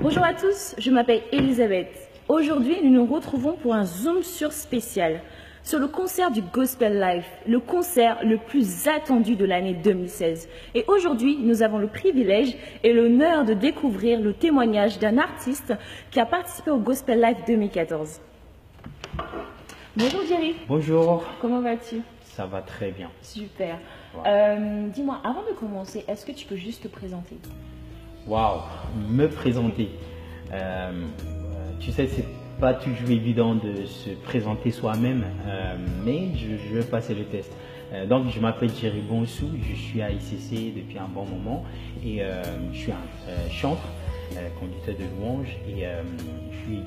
Bonjour à tous, je m'appelle Elisabeth. Aujourd'hui, nous nous retrouvons pour un Zoom sur spécial sur le concert du Gospel Life, le concert le plus attendu de l'année 2016. Et aujourd'hui, nous avons le privilège et l'honneur de découvrir le témoignage d'un artiste qui a participé au Gospel Life 2014. Bonjour Jerry. Bonjour. Comment vas-tu? Ça va très bien. Super. Wow. Dis-moi, avant de commencer, est-ce que tu peux juste te présenter? Waouh, me présenter. Tu sais, c'est pas toujours évident de se présenter soi-même, mais je vais passer le test. Donc, je m'appelle Jerry Bonsou, je suis à ICC depuis un bon moment et je suis un chanteur, conducteur de louange et je suis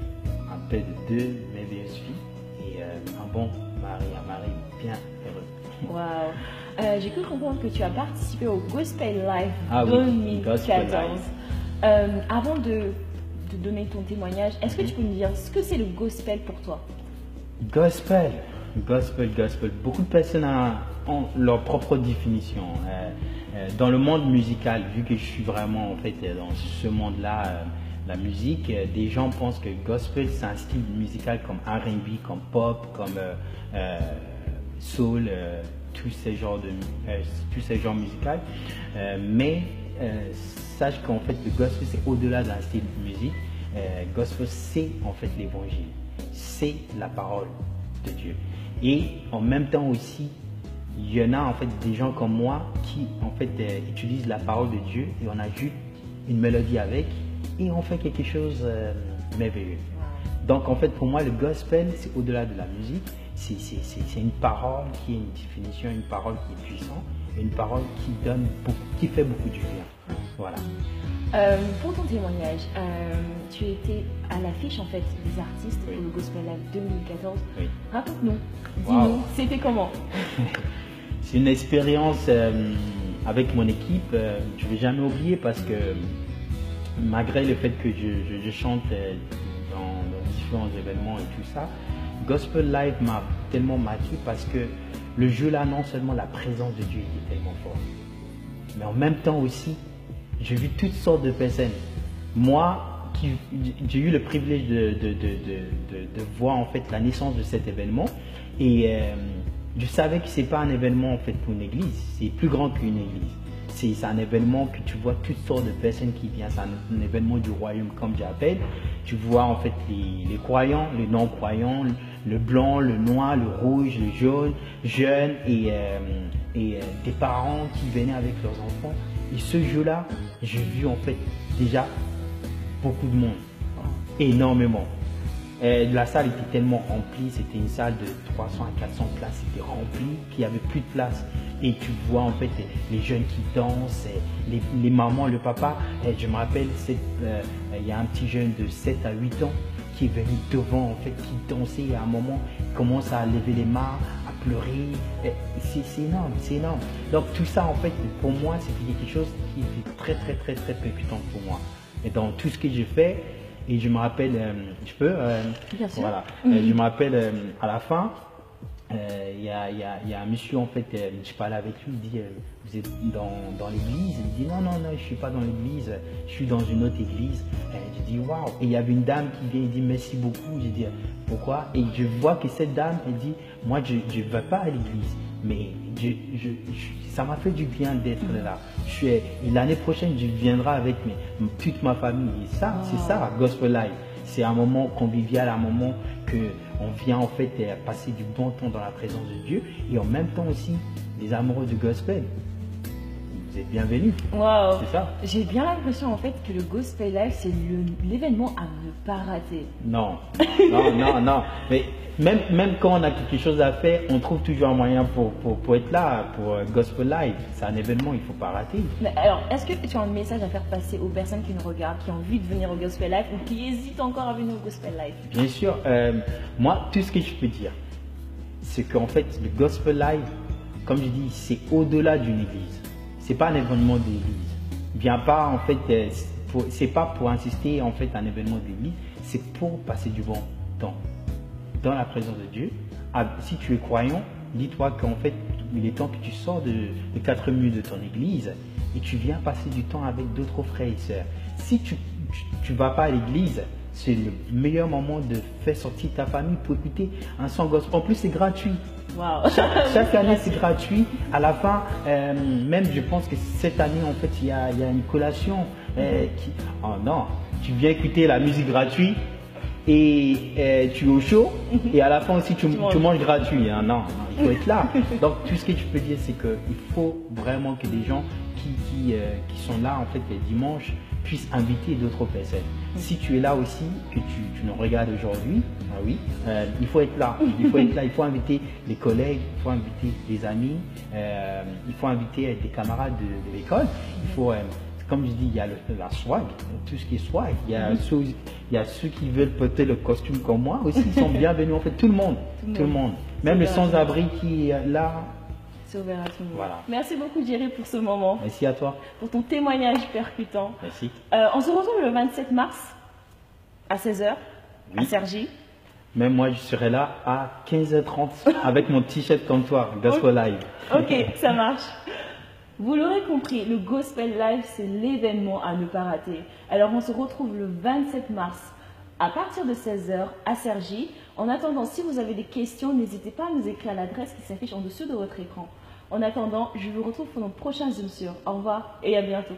un père de deux merveilleuses filles et un bon mari, un mari bien heureux. Waouh. J'ai cru comprendre que tu as participé au Gospel Live oui, 2014. Gospel Live. Avant de donner ton témoignage, est-ce que tu peux nous dire ce que c'est le gospel pour toi? Gospel. Beaucoup de personnes ont leur propre définition. Dans le monde musical, vu que je suis vraiment en fait dans ce monde-là, la musique, des gens pensent que gospel c'est un style musical comme R&B, comme pop, comme soul, tous ces genres musicaux. Mais sache qu'en fait le gospel c'est au-delà d'un style de musique. Gospel c'est en fait l'évangile, c'est la parole de Dieu. Et en même temps aussi, il y en a en fait des gens comme moi qui en fait utilisent la parole de Dieu et on ajoute une mélodie avec et on fait quelque chose de merveilleux. Donc en fait pour moi le gospel c'est au-delà de la musique, c'est une parole qui est une définition, une parole qui est puissante, et une parole qui donne beaucoup, qui fait beaucoup du bien. Voilà. Pour ton témoignage, tu étais à l'affiche en fait des artistes pour le Gospel Live 2014. Oui. Raconte-nous, dis-nous, c'était comment? C'est une expérience avec mon équipe, je ne vais jamais oublier parce que malgré le fait que je chante dans différents événements et tout ça, Gospel Live m'a tellement marqué parce que le jeu là, non seulement la présence de Dieu était tellement forte, mais en même temps aussi, j'ai vu toutes sortes de personnes. Moi, j'ai eu le privilège de voir en fait la naissance de cet événement et je savais que c'est pas un événement en fait pour une église, c'est plus grand qu'une église. C'est un événement que tu vois toutes sortes de personnes qui viennent, c'est un événement du royaume comme j'appelle. Tu vois en fait les croyants, les non-croyants, le blanc, le noir, le rouge, le jaune, jeunes et des parents qui venaient avec leurs enfants. Et ce jeu-là, j'ai vu en fait déjà beaucoup de monde, énormément. La salle était tellement remplie, c'était une salle de 300 à 400 places, c'était rempli, qu'il n'y avait plus de place. Et tu vois en fait les jeunes qui dansent, les mamans, le papa. Je me rappelle, il y a un petit jeune de 7 à 8 ans qui est venu devant, en fait, qui dansait et à un moment, il commence à lever les mains, à pleurer. C'est énorme, c'est énorme. Donc tout ça, en fait, pour moi, c'était quelque chose qui était très percutant pour moi. Et dans tout ce que j'ai fait, et je me rappelle, je peux Bien sûr. Voilà. Je me rappelle à la fin, il y a un monsieur en fait, je parlais avec lui, il dit vous êtes dans l'église? Il dit non, je suis pas dans l'église, je suis dans une autre église. Je dis waouh. Et il y avait une dame qui vient, il dit merci beaucoup. Je dis pourquoi? Et je vois que cette dame, elle dit moi je ne vais pas à l'église, mais ça m'a fait du bien d'être là. L'année prochaine, je viendrai avec toute ma famille. Et ça, c'est ça, Gospel Live. C'est un moment convivial, un moment que on vient en fait passer du bon temps dans la présence de Dieu et en même temps aussi les amoureux du Gospel. Vous êtes bienvenus. Wow. C'est ça. J'ai bien l'impression en fait que le Gospel Live c'est l'événement à ne pas rater. Non. Mais même quand on a quelque chose à faire, on trouve toujours un moyen pour être là, pour Gospel Live. C'est un événement, il ne faut pas rater. Mais alors, est-ce que tu as un message à faire passer aux personnes qui nous regardent, qui ont envie de venir au Gospel Live ou qui hésitent encore à venir au Gospel Live? Bien sûr. Moi, tout ce que je peux dire, c'est qu'en fait, le Gospel Live, comme je dis, c'est au-delà d'une église. C'est pas un événement d'église. Viens pas en fait, c'est pas pour insister en fait un événement d'église, c'est pour passer du bon temps dans la présence de Dieu. Si tu es croyant, dis-toi qu'en fait il est temps que tu sors de quatre murs de ton église et tu viens passer du temps avec d'autres frères et sœurs. Si tu tu vas pas à l'église, c'est le meilleur moment de faire sortir ta famille pour écouter un son gospel. En plus, c'est gratuit. Wow. Chaque année, c'est gratuit. À la fin, même je pense que cette année, en fait, il y a une collation. Oh non, tu viens écouter la musique gratuite et tu es au chaud. Et à la fin aussi, tu manges gratuit. Hein. Non, il faut être là. Donc, tout ce que tu peux dire, c'est qu'il faut vraiment que des gens qui sont là, en fait, les dimanches, puissent inviter d'autres personnes. Si tu es là aussi, que tu nous regardes aujourd'hui, ah oui, il faut être là. Il faut être là. Il faut inviter les collègues, il faut inviter des amis, il faut inviter des camarades de l'école. Il faut, comme je dis, il y a la swag, tout ce qui est swag. Il y a ceux qui veulent porter le costume comme moi aussi. Ils sont bienvenus. En fait, tout le monde. Même le sans-abri qui est là. C'est ouvert à tout le monde. Voilà. Merci beaucoup Jerry pour ce moment. Merci à toi. Pour ton témoignage percutant. Merci. On se retrouve le 27 mars à 16h à Cergy. Même moi, je serai là à 15h30 avec mon t-shirt comme toi, Gospel Live. Ok, ça marche. Vous l'aurez compris, le Gospel Live, c'est l'événement à ne pas rater. Alors on se retrouve le 27 mars à partir de 16h à Cergy. En attendant, si vous avez des questions, n'hésitez pas à nous écrire à l'adresse qui s'affiche en dessous de votre écran. En attendant, je vous retrouve pour nos prochains Zoom sur. Au revoir et à bientôt.